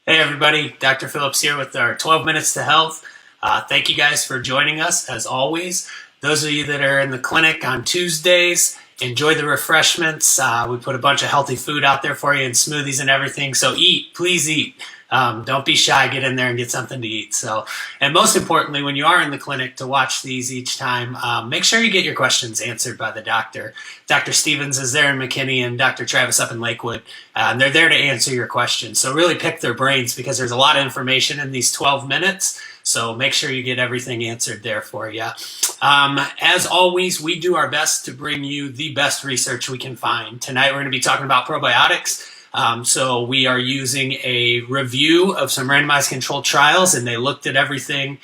Hey everybody, Dr. Phillips here with our 12 Minutes to Health. Thank you guys for joining us as always. Those of you that are in the clinic on Tuesdays, enjoy the refreshments. We put a bunch of healthy food out there for you and smoothies and everything. So eat, please eat. Don't be shy, get in there and get something to eat. And most importantly, when you are in the clinic to watch these each time, make sure you get your questions answered by the doctor. Dr. Stevens is there in McKinney and Dr. Travis up in Lakewood, and they're there to answer your questions. So really pick their brains because there's a lot of information in these 12 minutes. So make sure you get everything answered there for you. As always, we do our best to bring you the best research we can find. Tonight we're going to be talking about probiotics. So we are using a review of some randomized controlled trials, and they looked at everything.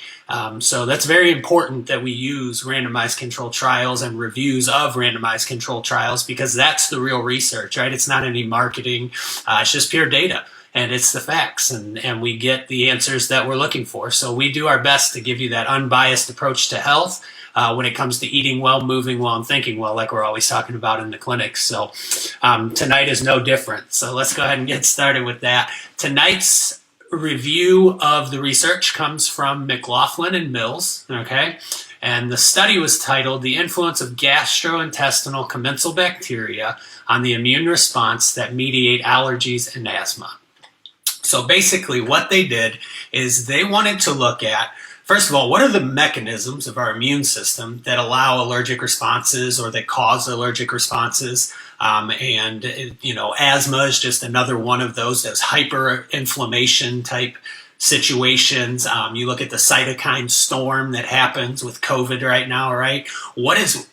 So that's very important that we use randomized controlled trials and reviews of randomized controlled trials because that's the real research, right? It's not any marketing. It's just pure data. And it's the facts, and we get the answers that we're looking for. So we do our best to give you that unbiased approach to health when it comes to eating well, moving well, and thinking well, like we're always talking about in the clinic. So tonight is no different. So let's go ahead and get started with that. Tonight's review of the research comes from McLaughlin and Mills, okay? And the study was titled The Influence of Gastrointestinal Commensal Bacteria on the Immune Response That Mediate Allergies and Asthma. So basically what they did is they wanted to look at, first of all, what are the mechanisms of our immune system that allow allergic responses or that cause allergic responses? Asthma is just another one of those hyperinflammation type situations. You look at the cytokine storm that happens with COVID right now, right? What is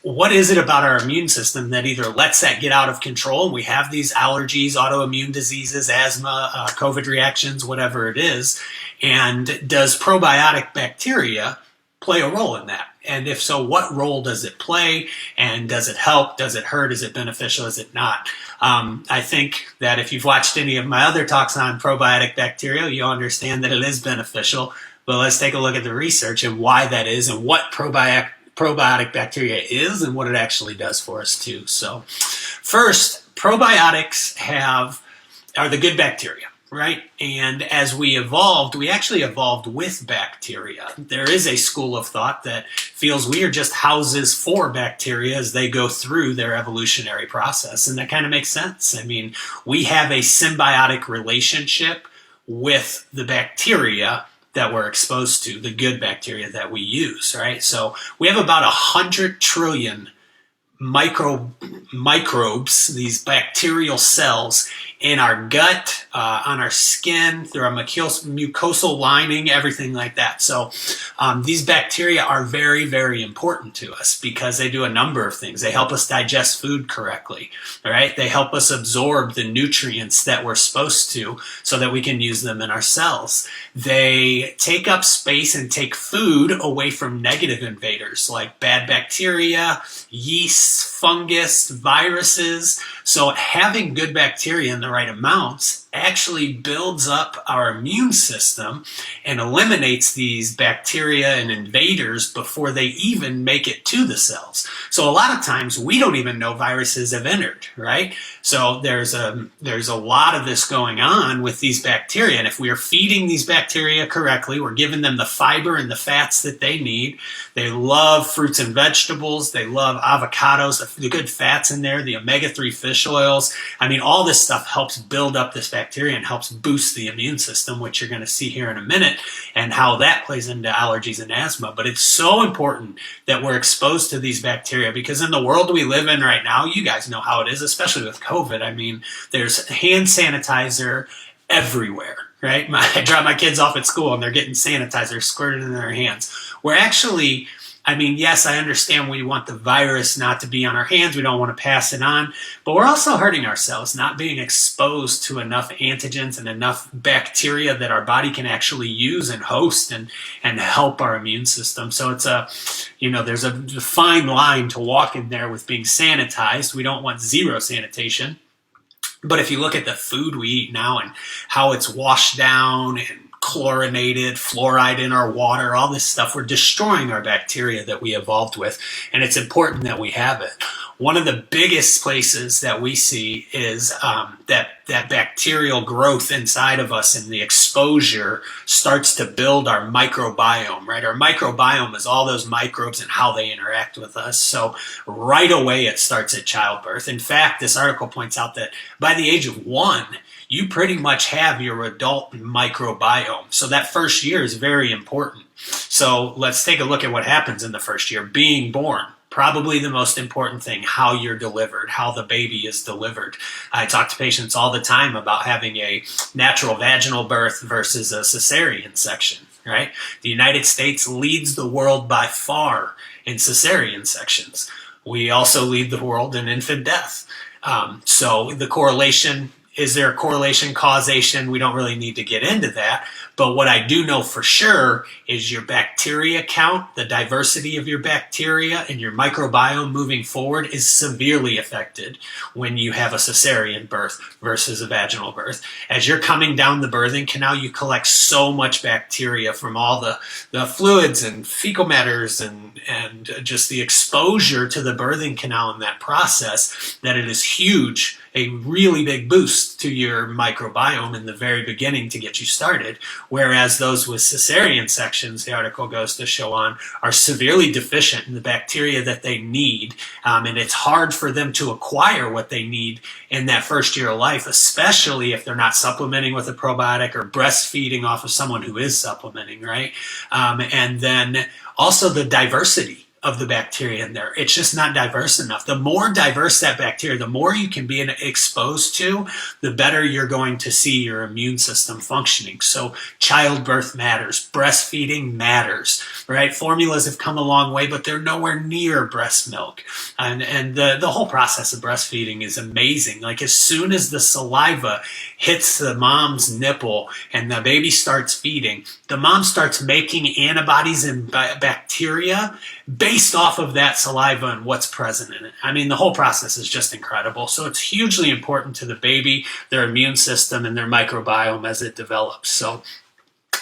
it about our immune system that either lets that get out of control and we have these allergies, autoimmune diseases, asthma, COVID reactions, whatever it is, and does probiotic bacteria play a role in that? And if so, what role does it play? And does it help? Does it hurt? Is it beneficial? Is it not? I think that if you've watched any of my other talks on probiotic bacteria, you'll understand that it is beneficial. But let's take a look at the research and why that is and what probiotic bacteria is and what it actually does for us too. So first, probiotics are the good bacteria. Right? And as we evolved, we actually evolved with bacteria. There is a school of thought that feels we are just houses for bacteria as they go through their evolutionary process. And that kind of makes sense. I mean, we have a symbiotic relationship with the bacteria that we're exposed to, the good bacteria that we use, right? So we have about 100 trillion microbes, these bacterial cells in our gut, on our skin, through our mucosal lining, everything like that. So these bacteria are very, very important to us because they do a number of things. They help us digest food correctly, right? They help us absorb the nutrients that we're supposed to so that we can use them in our cells. They take up space and take food away from negative invaders like bad bacteria, yeast, fungus, viruses. So having good bacteria in the right amounts actually builds up our immune system and eliminates these bacteria and invaders before they even make it to the cells. So a lot of times we don't even know viruses have entered, right? So there's a lot of this going on with these bacteria. And if we are feeding these bacteria correctly, we're giving them the fiber and the fats that they need. They love fruits and vegetables. They love avocados, the good fats in there, the omega-3 fish oils. I mean, all this stuff helps build up this bacteria and helps boost the immune system, which you're going to see here in a minute, and how that plays into allergies and asthma. But it's so important that we're exposed to these bacteria because in the world we live in right now, you guys know how it is, especially with COVID. I mean, there's hand sanitizer everywhere, right? I drop my kids off at school and they're getting sanitizer squirted in their hands. We're actually, I mean, yes, I understand we want the virus not to be on our hands. We don't want to pass it on, but we're also hurting ourselves, not being exposed to enough antigens and enough bacteria that our body can actually use and host and help our immune system. So it's there's a fine line to walk in there with being sanitized. We don't want zero sanitation. But if you look at the food we eat now and how it's washed down and chlorinated, fluoride in our water, all this stuff, we're destroying our bacteria that we evolved with, and it's important that we have it. one of the biggest places that we see is that bacterial growth inside of us, and the exposure starts to build our microbiome, right? Our microbiome is all those microbes and how they interact with us. So right away, it starts at childbirth. In fact, this article points out that by the age of 1, you pretty much have your adult microbiome. So that first year is very important. So let's take a look at what happens in the first year. Being born, probably the most important thing, how you're delivered, how the baby is delivered. I talk to patients all the time about having a natural vaginal birth versus a cesarean section, right? The United States leads the world by far in cesarean sections. We also lead the world in infant death. So the correlation, is there a correlation, causation? We don't really need to get into that. But what I do know for sure is your bacteria count, the diversity of your bacteria and your microbiome moving forward is severely affected when you have a cesarean birth versus a vaginal birth. As you're coming down the birthing canal, you collect so much bacteria from all the fluids and fecal matters and just the exposure to the birthing canal in that process, that it is huge, a really big boost to your microbiome in the very beginning to get you started. Whereas those with cesarean sections, the article goes to show on, are severely deficient in the bacteria that they need. And it's hard for them to acquire what they need in that first year of life, especially if they're not supplementing with a probiotic or breastfeeding off of someone who is supplementing, right? And then also the diversity of the bacteria in there. It's just not diverse enough. The more diverse that bacteria, the more you can be exposed to, the better you're going to see your immune system functioning. So childbirth matters. Breastfeeding matters, right? Formulas have come a long way, but they're nowhere near breast milk. And the whole process of breastfeeding is amazing. Like as soon as the saliva hits the mom's nipple and the baby starts feeding, the mom starts making antibodies and bacteria based off of that saliva and what's present in it. I mean, the whole process is just incredible. So it's hugely important to the baby, their immune system, and their microbiome as it develops. So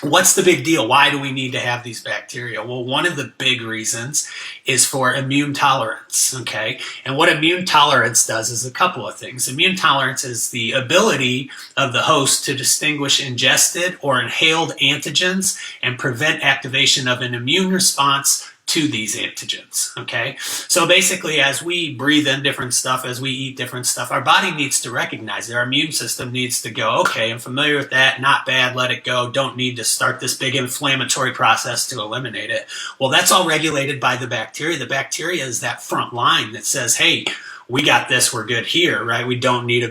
what's the big deal? Why do we need to have these bacteria? Well, one of the big reasons is for immune tolerance, okay? And what immune tolerance does is a couple of things. Immune tolerance is the ability of the host to distinguish ingested or inhaled antigens and prevent activation of an immune response to these antigens, okay? So basically, as we breathe in different stuff, as we eat different stuff, our body needs to recognize it. Our immune system needs to go, okay, I'm familiar with that, not bad, let it go, don't need to start this big inflammatory process to eliminate it. Well, that's all regulated by the bacteria. The bacteria is that front line that says, hey, we got this, we're good here, right? We don't need a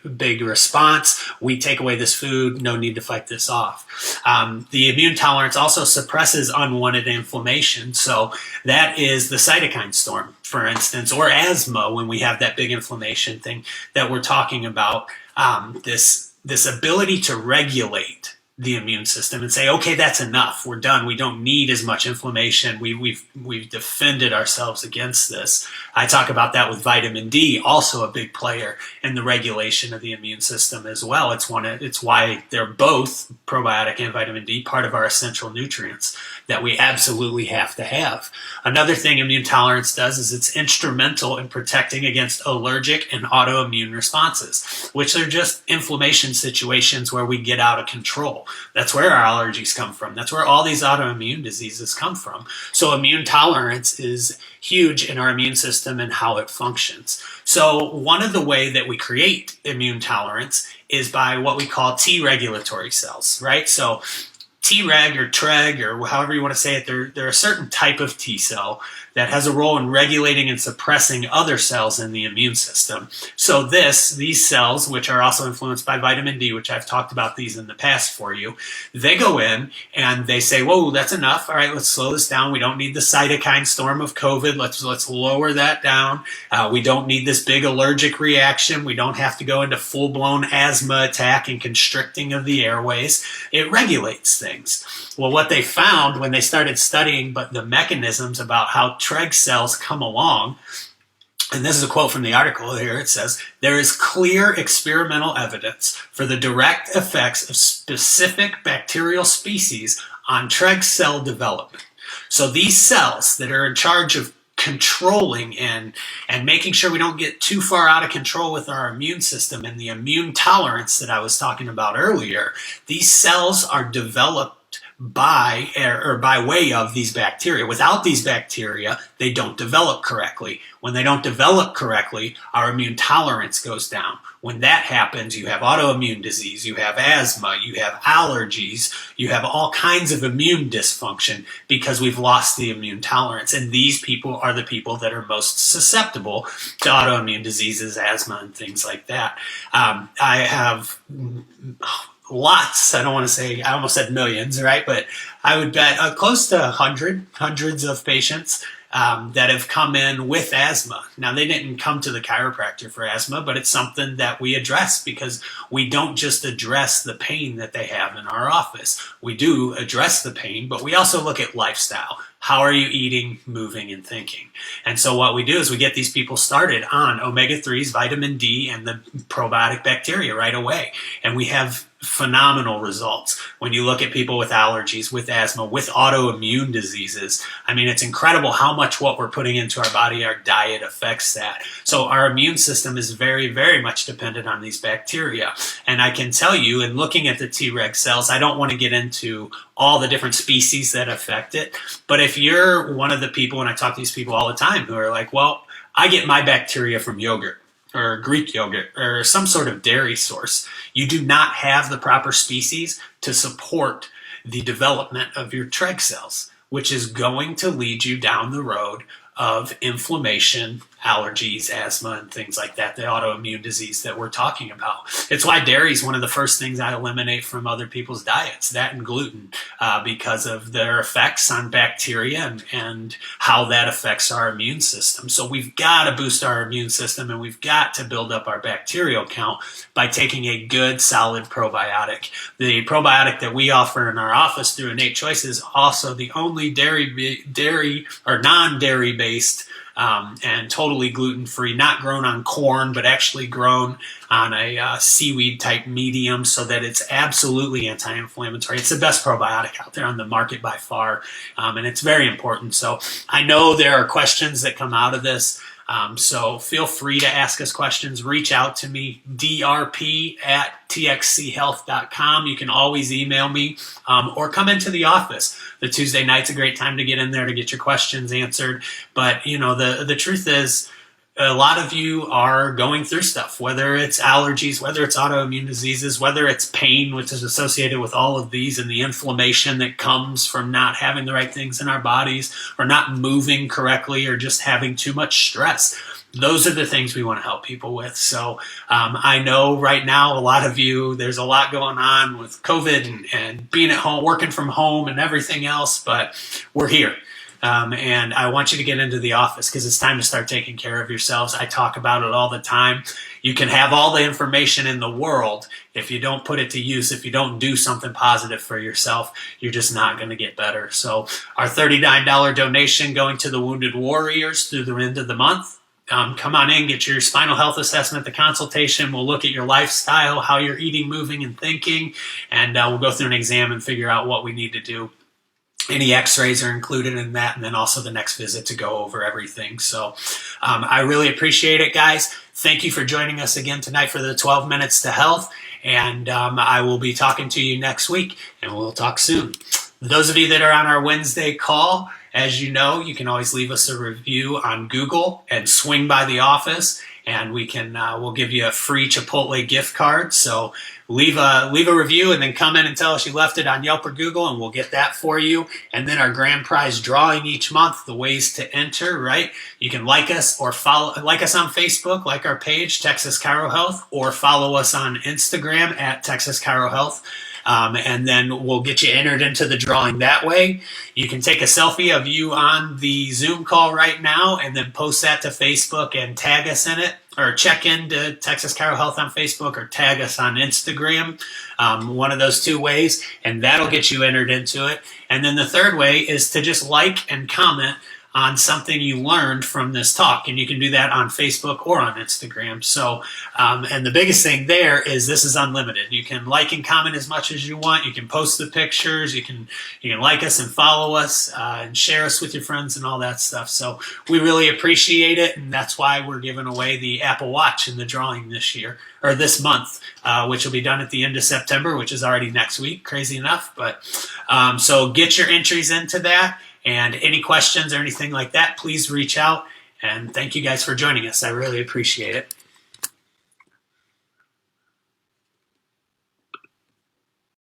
big response. We take away this food, no need to fight this off. The immune tolerance also suppresses unwanted inflammation. So that is the cytokine storm, for instance, or asthma when we have that big inflammation thing that we're talking about. This ability to regulate the immune system and say, okay, that's enough. We're done. We don't need as much inflammation. We've defended ourselves against this. I talk about that with vitamin D, also a big player in the regulation of the immune system as well. It's why they're both, probiotic and vitamin D, part of our essential nutrients that we absolutely have to have. Another thing immune tolerance does is it's instrumental in protecting against allergic and autoimmune responses, which are just inflammation situations where we get out of control. That's where our allergies come from. That's where all these autoimmune diseases come from. So immune tolerance is huge in our immune system and how it functions. So one of the way that we create immune tolerance is by what we call T regulatory cells, right? So Treg or Treg or however you want to say it, they're a certain type of T cell that has a role in regulating and suppressing other cells in the immune system. So these cells, which are also influenced by vitamin D, which I've talked about these in the past for you, they go in and they say, whoa, that's enough. All right, let's slow this down. We don't need the cytokine storm of COVID. Let's lower that down. We don't need this big allergic reaction. We don't have to go into full-blown asthma attack and constricting of the airways. It regulates things. Well, what they found when they started studying the mechanisms about how Treg cells come along, and this is a quote from the article here, it says, there is clear experimental evidence for the direct effects of specific bacterial species on Treg cell development. So these cells that are in charge of controlling and making sure we don't get too far out of control with our immune system and the immune tolerance that I was talking about earlier. These cells are developed by way of these bacteria. Without these bacteria, they don't develop correctly. When they don't develop correctly, our immune tolerance goes down. When that happens, you have autoimmune disease, you have asthma, you have allergies, you have all kinds of immune dysfunction because we've lost the immune tolerance. And these people are the people that are most susceptible to autoimmune diseases, asthma, and things like that. I have lots, I don't want to say, I almost said millions, right? But I would bet close to hundreds of patients that have come in with asthma. Now, they didn't come to the chiropractor for asthma, but it's something that we address because we don't just address the pain that they have in our office. We do address the pain, but we also look at lifestyle. How are you eating, moving, and thinking? And so what we do is we get these people started on omega-3s, vitamin D, and the probiotic bacteria right away. And we have phenomenal results. When you look at people with allergies, with asthma, with autoimmune diseases, I mean, it's incredible how much what we're putting into our body, our diet affects that. So our immune system is very, very much dependent on these bacteria. And I can tell you, in looking at the Treg cells, I don't want to get into all the different species that affect it. But if you're one of the people, and I talk to these people all the time who are like, well, I get my bacteria from yogurt or Greek yogurt or some sort of dairy source. You do not have the proper species to support the development of your Treg cells, which is going to lead you down the road of inflammation, allergies, asthma, and things like that, the autoimmune disease that we're talking about. It's why dairy is one of the first things I eliminate from other people's diets, that and gluten, because of their effects on bacteria and how that affects our immune system. So we've got to boost our immune system, and we've got to build up our bacterial count by taking a good, solid probiotic. The probiotic that we offer in our office through Innate Choice is also the only dairy or non-dairy based and totally gluten-free, not grown on corn, but actually grown on a seaweed type medium so that it's absolutely anti-inflammatory. It's the best probiotic out there on the market by far, and it's very important. So I know there are questions that come out of this. So feel free to ask us questions. Reach out to me, drp@txchealth.com. You can always email me or come into the office. The Tuesday night's a great time to get in there to get your questions answered. But, you know, the truth is, a lot of you are going through stuff, whether it's allergies, whether it's autoimmune diseases, whether it's pain, which is associated with all of these, and the inflammation that comes from not having the right things in our bodies or not moving correctly or just having too much stress. Those are the things we want to help people with. So I know right now a lot of you, there's a lot going on with COVID and being at home, working from home and everything else, but we're here. And I want you to get into the office because it's time to start taking care of yourselves. I talk about it all the time. You can have all the information in the world. If you don't put it to use, if you don't do something positive for yourself, you're just not going to get better. So our $39 donation going to the Wounded Warriors through the end of the month. Come on in, get your spinal health assessment, the consultation. We'll look at your lifestyle, how you're eating, moving, and thinking, and we'll go through an exam and figure out what we need to do. Any x-rays are included in that, and then also the next visit to go over everything. So I really appreciate it, guys. Thank you for joining us again tonight for the 12 Minutes to Health, and I will be talking to you next week, and we'll talk soon. Those of you that are on our Wednesday call, as you know, you can always leave us a review on Google and swing by the office, and we'll give you a free Chipotle gift card. So leave a review and then come in and tell us you left it on Yelp or Google, and we'll get that for you. And then our grand prize drawing each month, the ways to enter, right? You can like us or like us on Facebook, like our page, Texas Chiro Health, or follow us on Instagram at Texas Chiro Health. And then we'll get you entered into the drawing that way. You can take a selfie of you on the Zoom call right now and then post that to Facebook and tag us in it, or check into Texas Chiro Health on Facebook or tag us on Instagram, one of those two ways, and that'll get you entered into it. And then the third way is to just like and comment on something you learned from this talk. And you can do that on Facebook or on Instagram. So, and the biggest thing there is this is unlimited. You can like and comment as much as you want. You can post the pictures. You can like us and follow us and share us with your friends and all that stuff. So we really appreciate it. And that's why we're giving away the Apple Watch in the drawing this year, or this month, which will be done at the end of September, which is already next week, crazy enough. But so get your entries into that, and any questions or anything like that, please reach out. And thank you guys for joining us. I really appreciate it.